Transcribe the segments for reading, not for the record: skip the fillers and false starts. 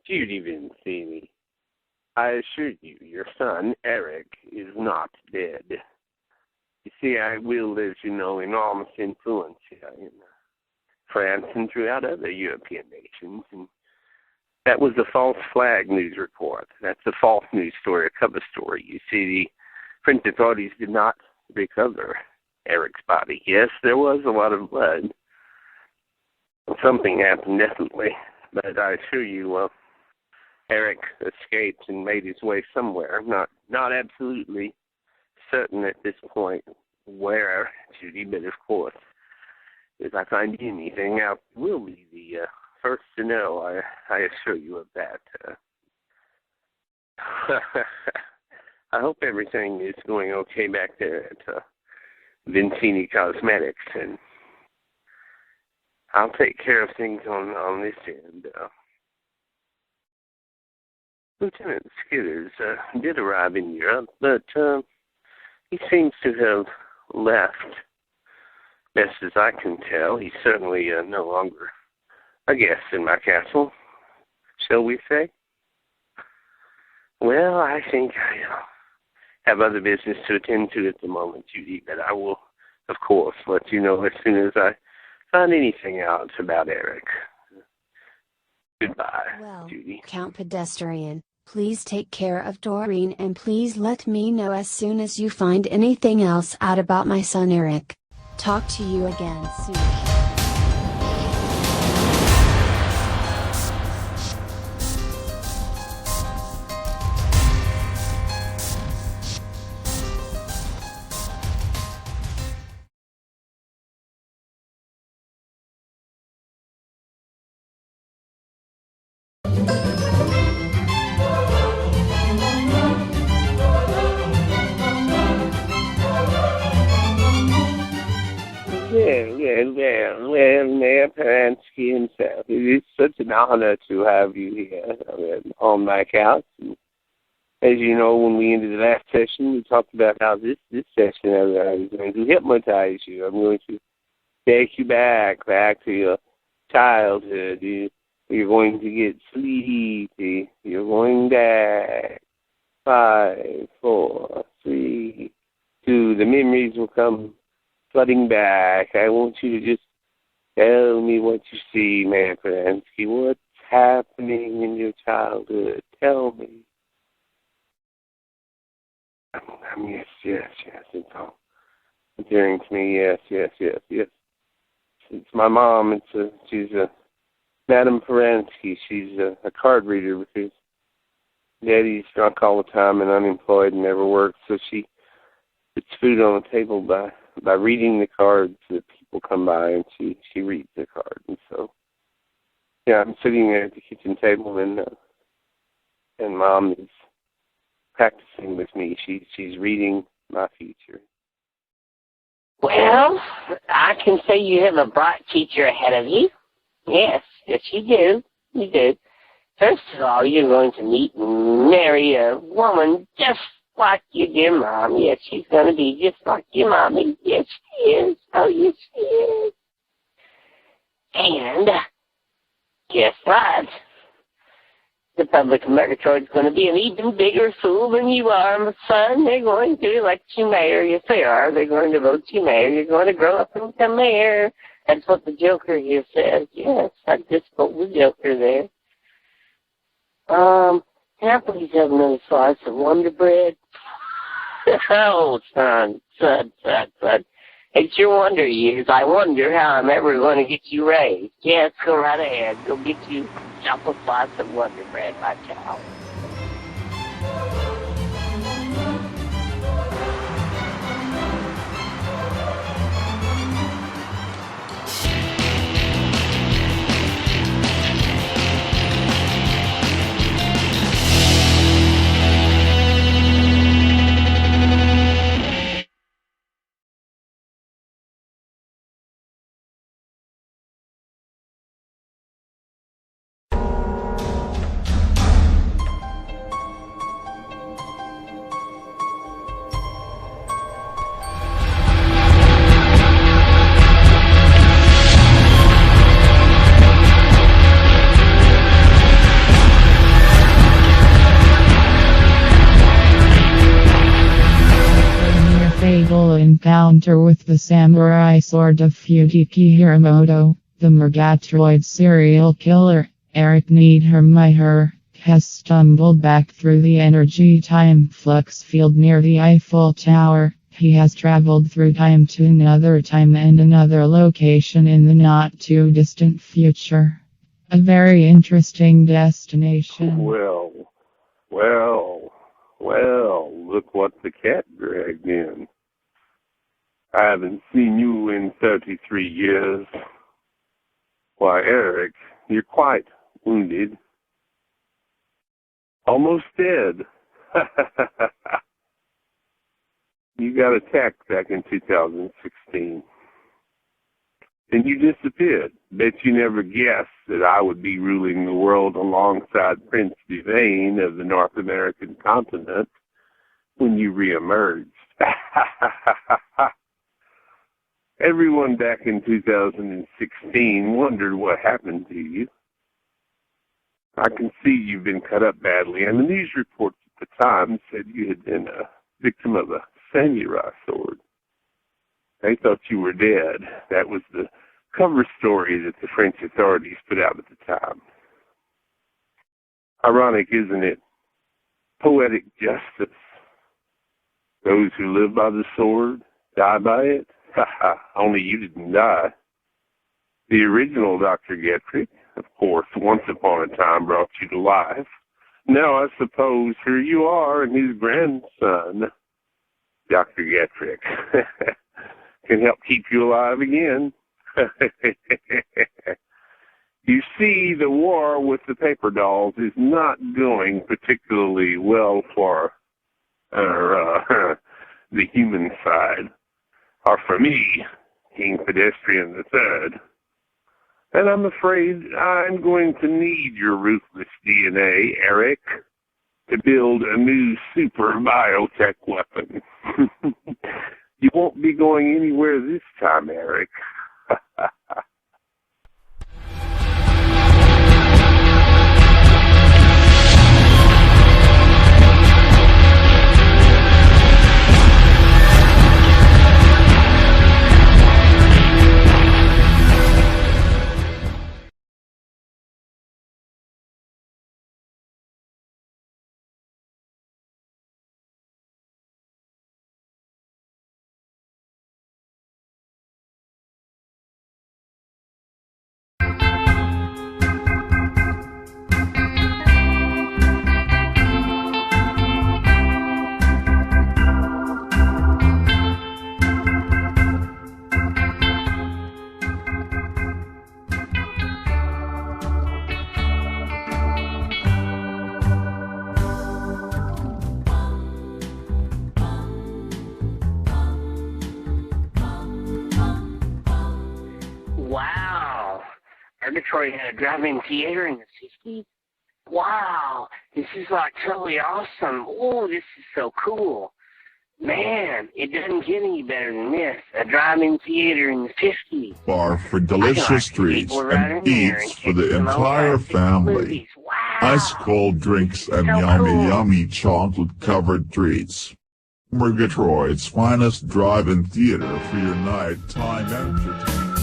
Judy Vincini. I assure you, your son, Eric, is not dead. You see, I wield, as you know, enormous influence here in France and throughout other European nations. And that was a false flag news report. That's a false news story, a cover story. You see, the French authorities did not recover Eric's body. Yes, there was a lot of blood. Something happened, definitely. But I assure you, Eric escaped and made his way somewhere. Not absolutely certain at this point where, Judy, but of course, if I find anything out, we'll be the first to know. I assure you of that. I hope everything is going okay back there at Vincini Cosmetics, and I'll take care of things on this end. Lieutenant Skitters did arrive in Europe, but he seems to have left, best as I can tell. He's certainly no longer a guest in my castle, shall we say? Well, I think I have other business to attend to at the moment, Judy, but I will, of course, let you know as soon as I find anything out about Eric. Goodbye, well, Judy. Count Pedestrian, please take care of Doreen and please let me know as soon as you find anything else out about my son Eric. Talk to you again soon. Well, Mayor Paransky himself. It is such an honor to have you here on my couch. And as you know, when we ended the last session, we talked about how this session I was going to hypnotize you. I'm going to take you back to your childhood. You're going to get sleepy. You're going back. 5, 4, 3, 2. The memories will come flooding back. I want you to just tell me what you see, Mayor Paransky. What's happening in your childhood? Tell me. Yes. It's all appearing to me. Yes. It's my mom. She's a Madame Paransky. She's a card reader because Daddy's drunk all the time and unemployed and never works. So she puts food on the table by reading the cards that people come by, and she reads the cards. And so, yeah, I'm sitting there at the kitchen table, and Mom is practicing with me. She's reading my future. Well, I can say you have a bright future ahead of you. Yes, you do. You do. First of all, you're going to meet and marry a woman just like your dear Mom. Yes, she's going to be just like your mommy. Yes, she is. Oh, yes, she is. And guess what? The public of Murgatroyd is going to be an even bigger fool than you are, my son. They're going to elect you mayor. Yes, they are. They're going to vote you mayor. You're going to grow up and become mayor. That's what the Joker here says. Yes, I just quote the Joker there. Can I please have another slice of Wonder Bread? Oh, son. It's your wonder years. I wonder how I'm ever going to get you raised. Yes, go right ahead. Go get you a slice of Wonder Bread, my child. encounter with the samurai sword of Fujiki Hiramoto, the Murgatroyd serial killer, Eric Niedermeyer, has stumbled back through the energy-time flux field near the Eiffel Tower. He has traveled through time to another time and another location in the not-too-distant future. A very interesting destination. Well, look what the cat dragged in. I haven't seen you in 33 years. Why, Eric, you're quite wounded. Almost dead. You got attacked back in 2016. And you disappeared. Bet you never guessed that I would be ruling the world alongside Prince Devane of the North American continent when you reemerged. Everyone back in 2016 wondered what happened to you. I can see you've been cut up badly, and the news reports at the time said you had been a victim of a samurai sword. They thought you were dead. That was the cover story that the French authorities put out at the time. Ironic, isn't it? Poetic justice. Those who live by the sword die by it. Only you didn't die. The original Dr. Getrick, of course, once upon a time brought you to life. Now I suppose here you are and his grandson, Dr. Getrick, can help keep you alive again. You see, the war with the paper dolls is not going particularly well for the human side, or for me, King Pedestrian III. And I'm afraid I'm going to need your ruthless DNA, Eric, to build a new super biotech weapon. You won't be going anywhere this time, Eric. Wow. Detroit had a drive-in theater in the 50s? Wow. This is like totally awesome. Oh, this is so cool. Man, it doesn't get any better than this. A drive-in theater in the 50s. Bar for delicious treats and eats for the entire family. Wow. Ice cold drinks and So yummy, cool. yummy chocolate-covered treats. Murgatroyd's finest drive-in theater for your nighttime entertainment.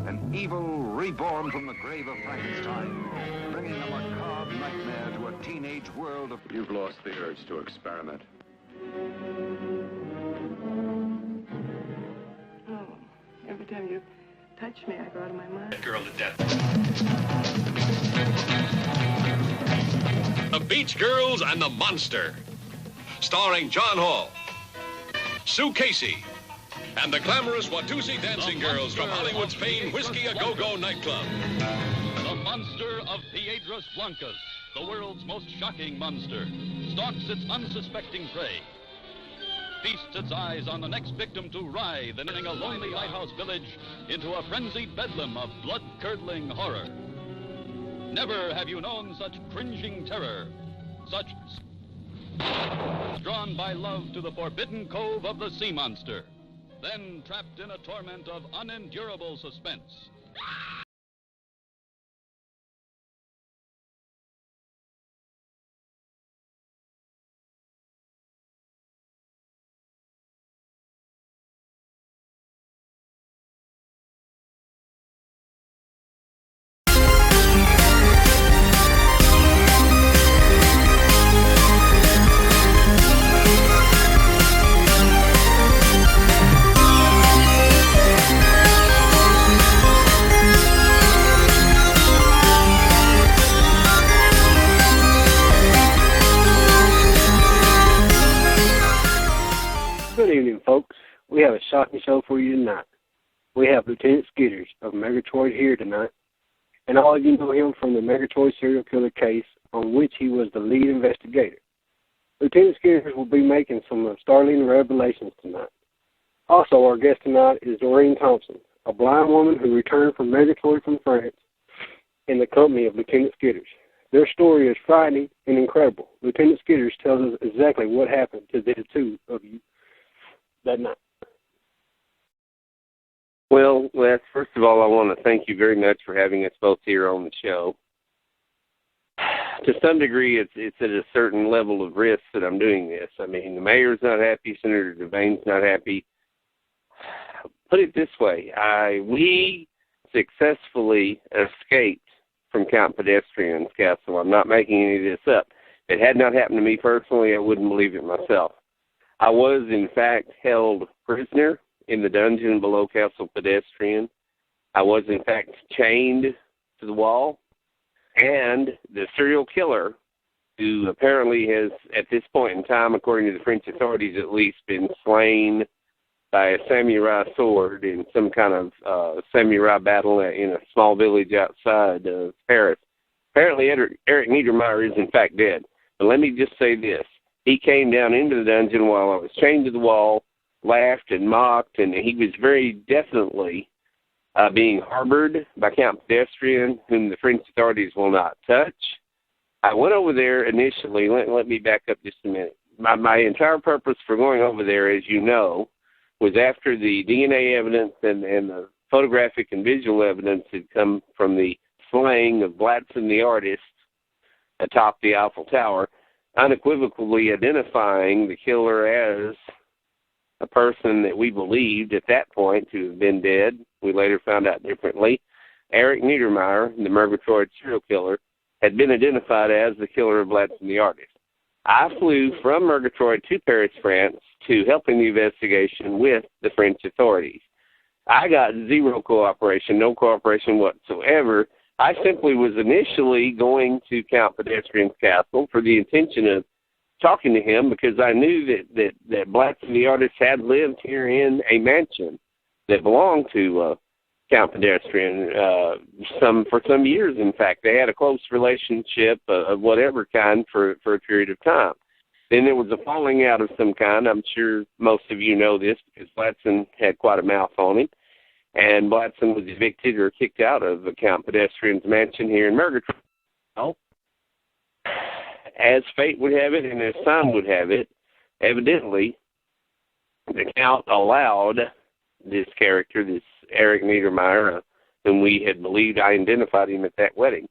An evil reborn from the grave of Frankenstein, bringing a macabre nightmare to a teenage world of... You've lost the urge to experiment. Oh, every time you touch me, I go out of my mind. Girl to death. The Beach Girls and the Monster, starring John Hall, Sue Casey, and the glamorous Watusi dancing girls from Hollywood's famed Whiskey A Go-Go nightclub. The monster of Piedras Blancas, the world's most shocking monster, stalks its unsuspecting prey, feasts its eyes on the next victim to writhe, and turning a lonely lighthouse village into a frenzied bedlam of blood-curdling horror. Never have you known such cringing terror, such drawn by love to the forbidden cove of the sea monster, then trapped in a torment of unendurable suspense. Good evening, folks. We have a shocking show for you tonight. We have Lieutenant Skitters of Murgatroyd here tonight, and all of you know him from the Murgatroyd serial killer case on which he was the lead investigator. Lieutenant Skitters will be making some startling revelations tonight. Also, our guest tonight is Doreen Thompson, a blind woman who returned from Murgatroyd from France in the company of Lieutenant Skitters. Their story is frightening and incredible. Lieutenant Skitters tells us exactly what happened to the two of you that night. Well, Les, first of all, I want to thank you very much for having us both here on the show. To some degree, it's at a certain level of risk that I'm doing this. I mean, the mayor's not happy, Senator Devane's not happy. Put it this way, we successfully escaped from Count Pedestrian's castle. I'm not making any of this up. If it had not happened to me personally, I wouldn't believe it myself. I was, in fact, held prisoner in the dungeon below Castle Pedestrian. I was, in fact, chained to the wall. And the serial killer, who apparently has, at this point in time, according to the French authorities at least, been slain by a samurai sword in some kind of samurai battle in a small village outside of Paris. Apparently, Eric Niedermeyer is, in fact, dead. But let me just say this. He came down into the dungeon while I was chained to the wall, laughed and mocked, and he was very definitely being harbored by Count Pedestrian, whom the French authorities will not touch. I went over there initially. Let me back up just a minute. My entire purpose for going over there, as you know, was after the DNA evidence and the photographic and visual evidence had come from the slaying of Blatson the artist atop the Eiffel Tower, unequivocally identifying the killer as a person that we believed at that point to have been dead. We later found out differently. Eric Niedermeyer, the Murgatroyd serial killer, had been identified as the killer of Blatson the artist. I flew from Murgatroyd to Paris, France, to help in the investigation with the French authorities. I got zero cooperation, no cooperation whatsoever. I simply was initially going to Count Pedestrian's castle for the intention of talking to him because I knew that Blatson the artist had lived here in a mansion that belonged to Count Pedestrian for some years. In fact, they had a close relationship of whatever kind for a period of time. Then there was a falling out of some kind. I'm sure most of you know this because Blatson had quite a mouth on him. And Blatson was evicted or kicked out of Count Pedestrian's mansion here in Murgatroyd. Well, as fate would have it and as time would have it, evidently, the Count allowed this character, this Eric Niedermeyer, whom we had believed I identified him at that wedding.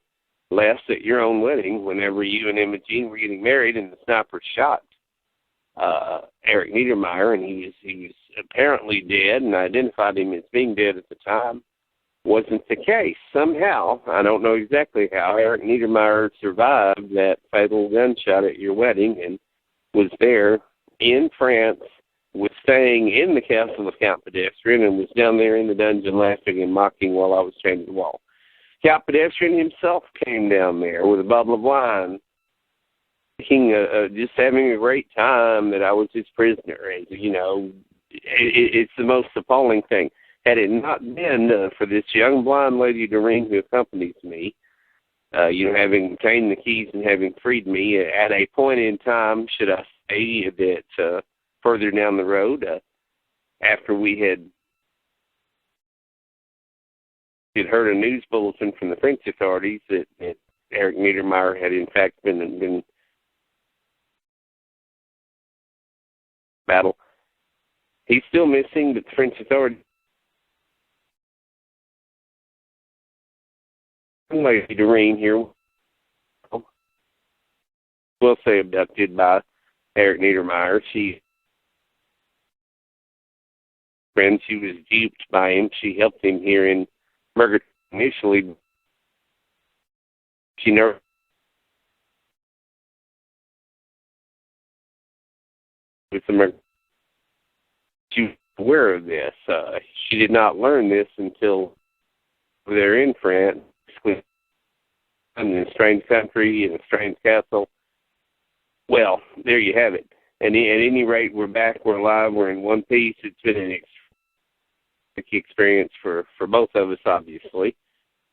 Les, at your own wedding, whenever you and Imogene were getting married and the sniper shot Eric Niedermeyer, and he was apparently dead, and I identified him as being dead at the time, wasn't the case. Somehow, I don't know exactly how, Eric Niedermeyer survived that fatal gunshot at your wedding and was there in France, was staying in the castle of Count Pedestrian, and was down there in the dungeon laughing and mocking while I was chained to the wall. Count Pedestrian himself came down there with a bottle of wine, just having a great time that I was his prisoner. And, you know, it's the most appalling thing. Had it not been for this young blonde lady, Doreen, who accompanies me, having obtained the keys and having freed me at a point in time, should I say, that further down the road, after we had heard a news bulletin from the French authorities that Eric Niedermeyer had in fact been battle. He's still missing, but the French authorities, Lady Doreen here, we'll say abducted by Eric Niedermeyer. She was duped by him. She helped him here in Murgatroyd initially. She never with the she was aware of this. She did not learn this until they're in France, in a strange country, in a strange castle. Well, there you have it. at any rate, we're back, we're alive, we're in one piece. It's been an experience for both of us, obviously.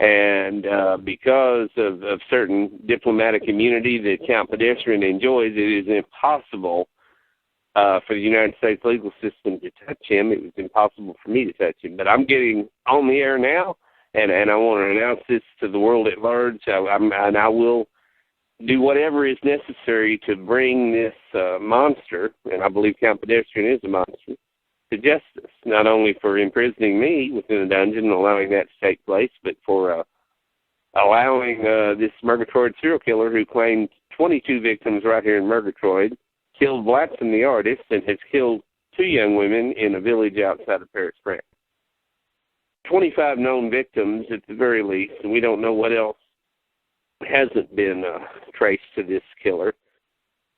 And because of certain diplomatic immunity that Count Pedestrian enjoys, it is impossible for the United States legal system to touch him. It was impossible for me to touch him. But I'm getting on the air now, and I want to announce this to the world at large. And I will do whatever is necessary to bring this monster, and I believe Count Pedestrian is a monster, to justice, not only for imprisoning me within a dungeon and allowing that to take place, but for allowing this Murgatroyd serial killer who claimed 22 victims right here in Murgatroyd, killed Blatson the artist, and has killed 2 young women in a village outside of Paris, France. 25 known victims at the very least, and we don't know what else hasn't been traced to this killer.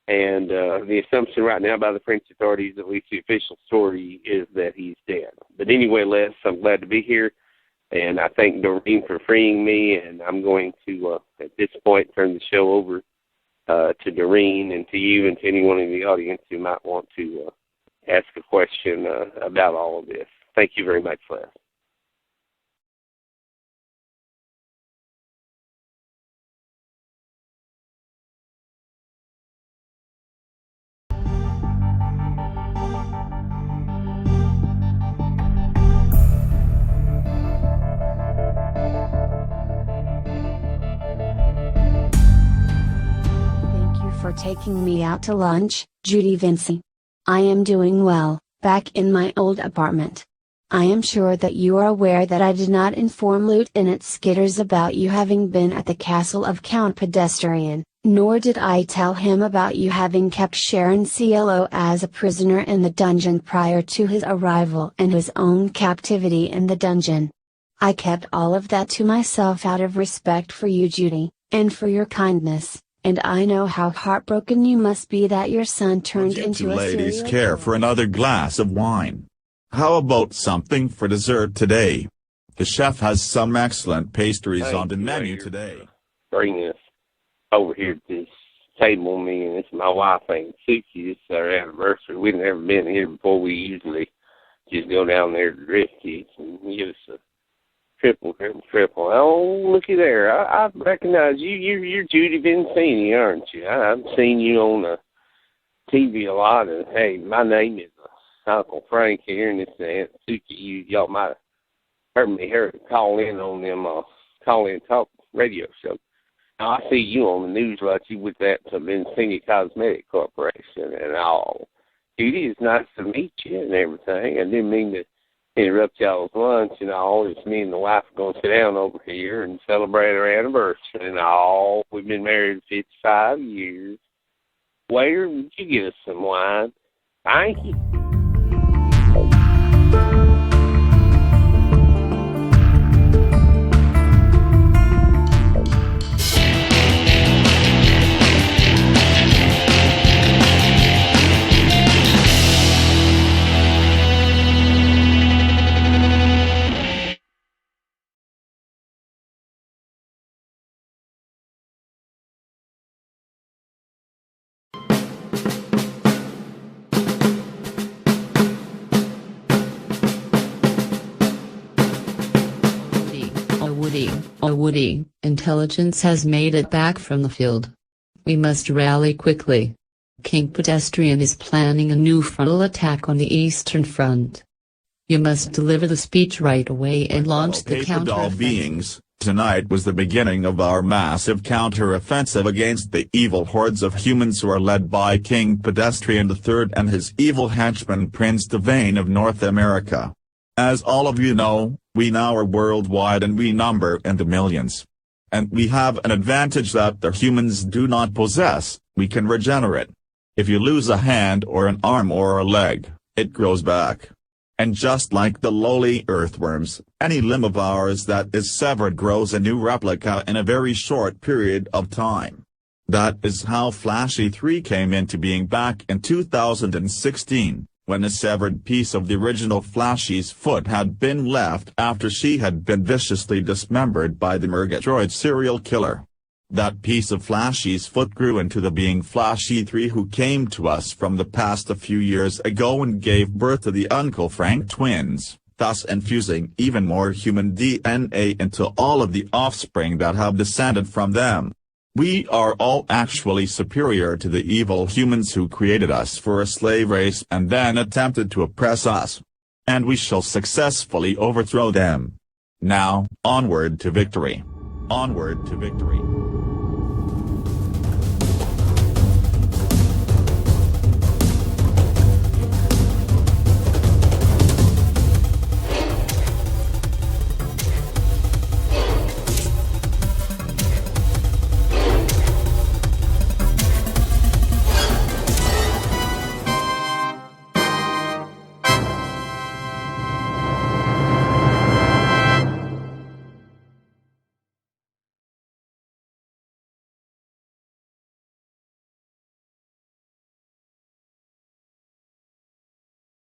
And the assumption right now by the French authorities, at least the official story, is that he's dead. But anyway, Les, I'm glad to be here, and I thank Doreen for freeing me, and I'm going to, at this point, turn the show over to Doreen and to you and to anyone in the audience who might want to ask a question about all of this. Thank you very much, Les. For taking me out to lunch, Judy Vinci. I am doing well, back in my old apartment. I am sure that you are aware that I did not inform Lieutenant Skitters about you having been at the castle of Count Pedestrian, nor did I tell him about you having kept Sharon Cielo as a prisoner in the dungeon prior to his arrival and his own captivity in the dungeon. I kept all of that to myself out of respect for you, Judy, and for your kindness. And I know how heartbroken you must be that your son turned into a ladies serial care killer. for another glass of wine. How about something for dessert today? The chef has some excellent pastries on the menu today. Bring this over here to this table, me and it's my wife and Suki. It's our anniversary. We've never been here before. We usually just go down there to Drifty's and give us a triple. Oh, looky there. I recognize you. You're Judy Vincini, aren't you? I've seen you on the TV a lot. And, hey, my name is Uncle Frank here, and it's Aunt Suki. Y'all might have heard me call in on them call-in talk radio show. Now, I see you on the news like you with that Vincini Cosmetic Corporation and all. Judy, it's nice to meet you and everything. I didn't mean to interrupt y'all's lunch and all. It's me and the wife are going to sit down over here and celebrate our anniversary and all. We've been married 55 years. Waiter, would you get us some wine? Thank you. Woody, intelligence has made it back from the field. We must rally quickly. King Pedestrian is planning a new frontal attack on the Eastern Front. You must deliver the speech right away and launch the counter-offensive. Beings, tonight was the beginning of our massive counter-offensive against the evil hordes of humans who are led by King Pedestrian III and his evil henchman Prince Devane of North America. As all of you know, we now are worldwide and we number in the millions. And we have an advantage that the humans do not possess: we can regenerate. If you lose a hand or an arm or a leg, it grows back. And just like the lowly earthworms, any limb of ours that is severed grows a new replica in a very short period of time. That is how Flashy 3 came into being back in 2016. When a severed piece of the original Flashy's foot had been left after she had been viciously dismembered by the Murgatroyd serial killer. That piece of Flashy's foot grew into the being Flashy 3, who came to us from the past a few years ago and gave birth to the Uncle Frank twins, thus infusing even more human DNA into all of the offspring that have descended from them. We are all actually superior to the evil humans who created us for a slave race and then attempted to oppress us. And we shall successfully overthrow them. Now, onward to victory. Onward to victory.